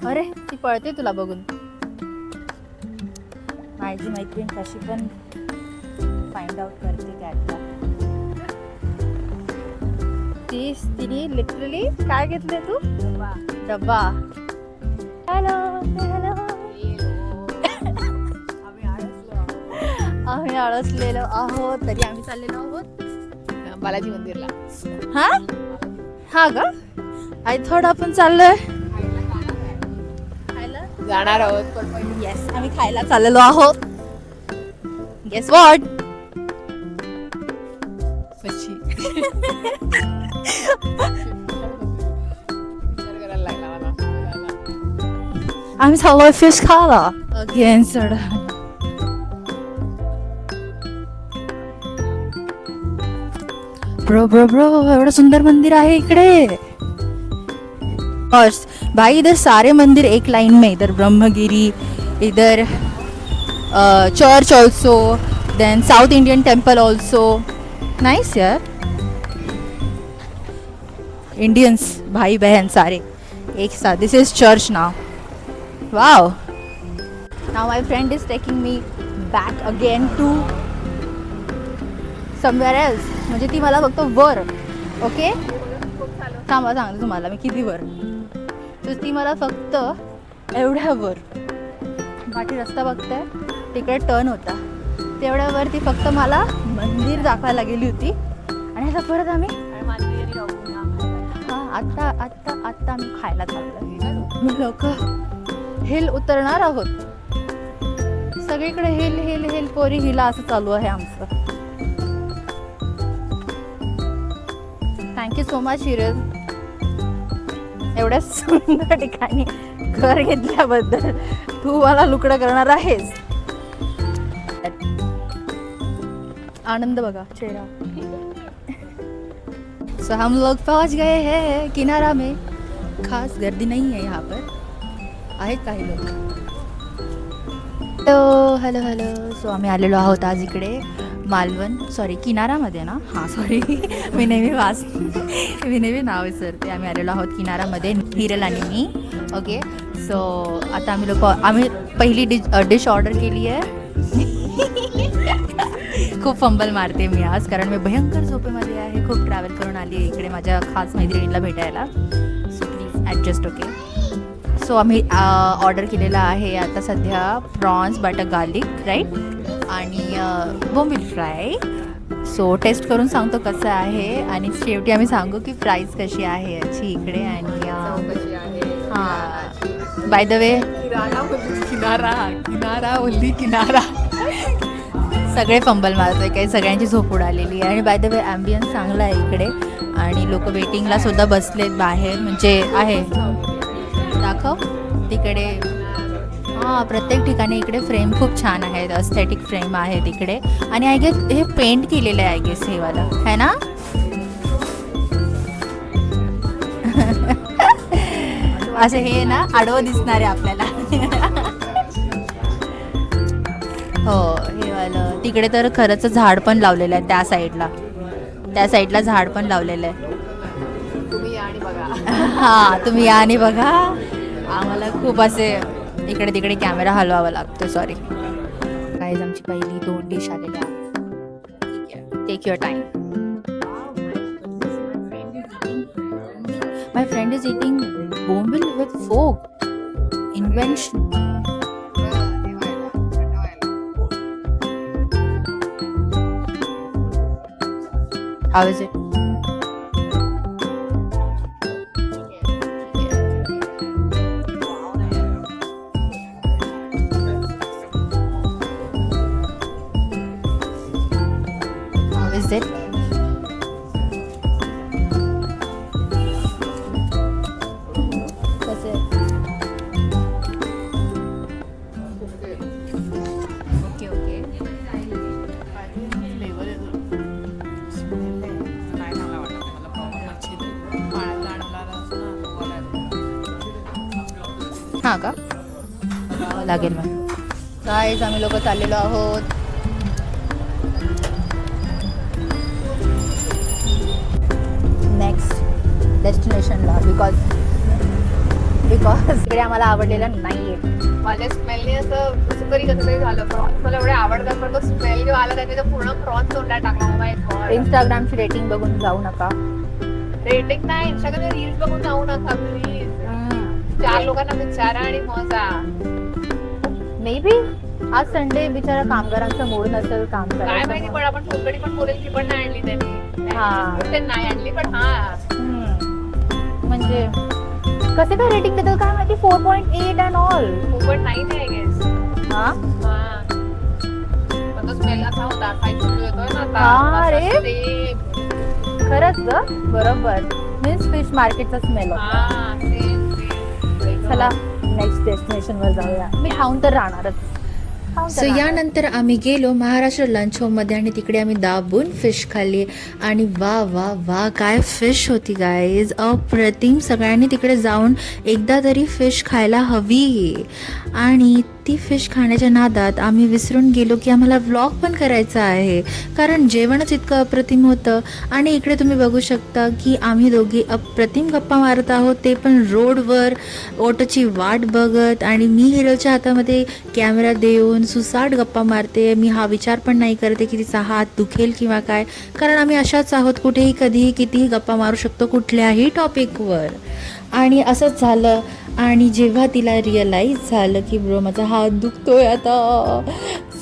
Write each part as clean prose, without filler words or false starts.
अरे ती पळते तुला बघून. माझी मैत्रीण कशी पण फाइंड आउट करते कॅटला. तिने लिटरली काय घेतले तू? डब्बा. Hello hello. आम्ही आळसलेलो आहोत तरी आम्ही चाललेलो आहोत बालाजी मंदिरला. हा का? आय थॉट आपण चाललोय खायला जाणार आहोत. येस आम्ही खायला चाललेलो आहोत. Guess what? मच्छी. विचार करायला लागला मला. आम्ही चाललोय फिश खायला अगेन. सड ब्रो ब्रो ब्रो एवढं सुंदर मंदिर आहे इकडे. बस भाई इधर सारे मंदिर एक लाइन में. इधर ब्रह्मगिरी, इधर church also, then south Indian temple also. Nice यार. इंडियंस भाई बहन सारे एक साथ. This is church now. Wow. Now my friend is taking me back again to somewhere else. म्हणजे ती मला फक्त वर. ओके थांबा सांगते तुम्हाला मी किती वर. तर ती मला फक्त एवढ्यावर. पाठी रस्ता बघताय तिकडे टर्न होता तेवढ्यावर ती फक्त मला मंदिर दाखवायला गेली होती. आणि आता परत आम्ही हां आत्ता आत्ता आत्ता आम्ही खायला चाललो. मी लोक हिल उतरणार आहोत. सगळीकडे हिल हिल हिल पोरी हिला असं चालू आहे आमचं. थँक्यू सो मच हिरल एवढ्या सुंदर ठिकाणी घर घेतल्याबद्दल. तू मला लुकडं करणार आहेस. आनंद बघा चेहरा. सो हम लोग पहुंच गए हैं किनारा में. खास गर्दी नहीं है यहाँ पर. आहेत काही लोक. Hello hello hello. सो आम्ही आलेलो आहोत आज इकडे मालवण सॉरी किनारामध्ये ना. हां सॉरी मी नेहमी नाव विसरते. आम्ही आलेलो आहोत किनारामध्ये हिरल आणि मी. ओके सो आता आम्ही पहिली डिश ऑर्डर केली आहे. खूप फंबल मारते मी आज कारण मी भयंकर झोपेमध्ये आहे. खूप ट्रॅव्हल करून आली आहे इकडे माझ्या खास मैत्रिणीला भेटायला. So please adjust. Okay so आम्ही ऑर्डर केलेला आहे आता सध्या प्रॉन्स बटर गार्लिक राईट आणि बोंबील फ्राय. सो टेस्ट करून सांगतो कसं आहे आणि शेवटी आम्ही सांगू की प्राईस कशी आहे याची इकडे. आणि हां बाय द वे किनारा ओली किनारा सगळे फंबल मारतोय काही. सगळ्यांची झोप उडालेली आहे. आणि बाय द वे ॲम्बियन्स चांगला आहे इकडे आणि लोक वेटिंगला सुद्धा बसलेत बाहेर. म्हणजे आहे दाखव तिकडे. हां प्रत्येक ठिकाणी इकडे फ्रेम खूप छान आहेत. अस्थेटिक फ्रेम आहेत इकडे. आणि आय गेस हे पेंट केलेलं आहे आय गेस हे वाला है ना. असं हे ना आडवं दिसणार आहे आपल्याला. हो हे वालं. तिकडे तर खरंच झाड पण लावलेलं आहे त्या साईडला झाड पण लावलेलं आहे. तुम्ही या आणि बघा. हां तुम्ही या आणि बघा. आम्हाला खूप असे इकडे तिकडे कॅमेरा हलवावा लागतो. सॉरी गाईज आमची पहिली 2 डिश आलेल्या आहेत. Take your time. My friend is eating बोंबील with fork. Invention. How is it? Is it? That's it. Okay, okay. Flavour येतो. काय चांगला वाटत मला. प्रॉपर मच्छी पाण्यात आणणारा असं ना. हां का लागेल मग. गाईज आम्ही लोक चाललेलो आहोत नेक्स्ट डेस्टिनेशनला. बिकॉज बिकॉज इकडे आम्हाला आवडलेलं नाहीये. माझ्या स्मेलने असं कसं तरी झालं. प्रॉन्स मला एवढे आवडतात पण तो स्मेल जेव्हा आला त्याने तर पूर्ण प्रॉन्स तोंडात टाकला. माय गॉड. इंस्टाग्रामची रेटिंग बघून जाऊ नका. रेटिंग नाही, इंस्टाग्राम रील्स बघून जाऊ नका प्लीज. 4 लोकांना विचारा आणि मग जा. मे बी आज संडे बिचारा कामगारांचा मूड नसेल काम काय करायचं. माहिती, पण आपण फुलकडी पण बोलेल ती पण नाही आणली त्यांनी. हा. ते नाही आणली पण हा म्हणजे कसे काय रेटिंग देतात काय माहिती. 4.8 अँड ऑल. 4.9 आहे गेस. हा हा पण तो स्मेल असा होता, काही सुरू येतोय ना आता. हा रे. तसंच same. खरंच ग, बरोबर. मीन्स फिश मार्केटचा स्मेल होता. हा, same. चला नेक्स्ट डेस्टिनेशन वर जाऊया. मी खाऊन तर राहणारच. सो यानंतर आम्ही गेलो महाराष्ट्र लंच होममध्ये आणि तिकडे आम्ही दाबून फिश खाल्ली आणि वा वा वा काय फिश होती गाईज, अप्रतिम. सगळ्यांनी तिकडे जाऊन एकदा तरी फिश खायला हवी. आणि ती फिश खाण्याच्या नादात आम्ही विसरून गेलो की आम्हाला व्लॉग पण करायचा आहे, कारण जेवणच इतकं अप्रतिम होतं. आणि इकडे तुम्ही बघू शकता की आम्ही दोघी अप्रतिम गप्पा मारत आहोत, ते पण रोडवर ऑटोची वाट बघत. आणि मी हिरोच्या हातामध्ये कॅमेरा देऊन सुसाट गप्पा मारते. मी हा विचार पण नाही करते की तिचा हात दुखेल किंवा काय, कारण आम्ही अशाच आहोत, कुठेही कधीही कितीही गप्पा मारू शकतो कुठल्याही टॉपिकवर. आणि असंच झालं. आणि जेव्हा तिला रिअलाईज झालं की ब्रो माझा हात दुखतोय आता,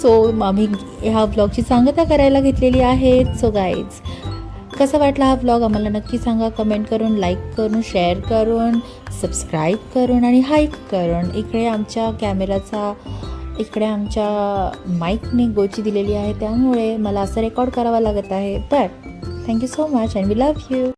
सो आम्ही ह्या व्लॉगची सांगता करायला घेतलेली आहे. सो गाईज, कसा वाटला हा व्लॉग आम्हाला नक्की सांगा कमेंट करून, लाईक करून, शेअर करून, सबस्क्राईब करून आणि हाईप करून. इकडे आमच्या माईकने गोची दिलेली आहे, त्यामुळे मला असं रेकॉर्ड करावं लागत आहे. But thank you so much and we love you.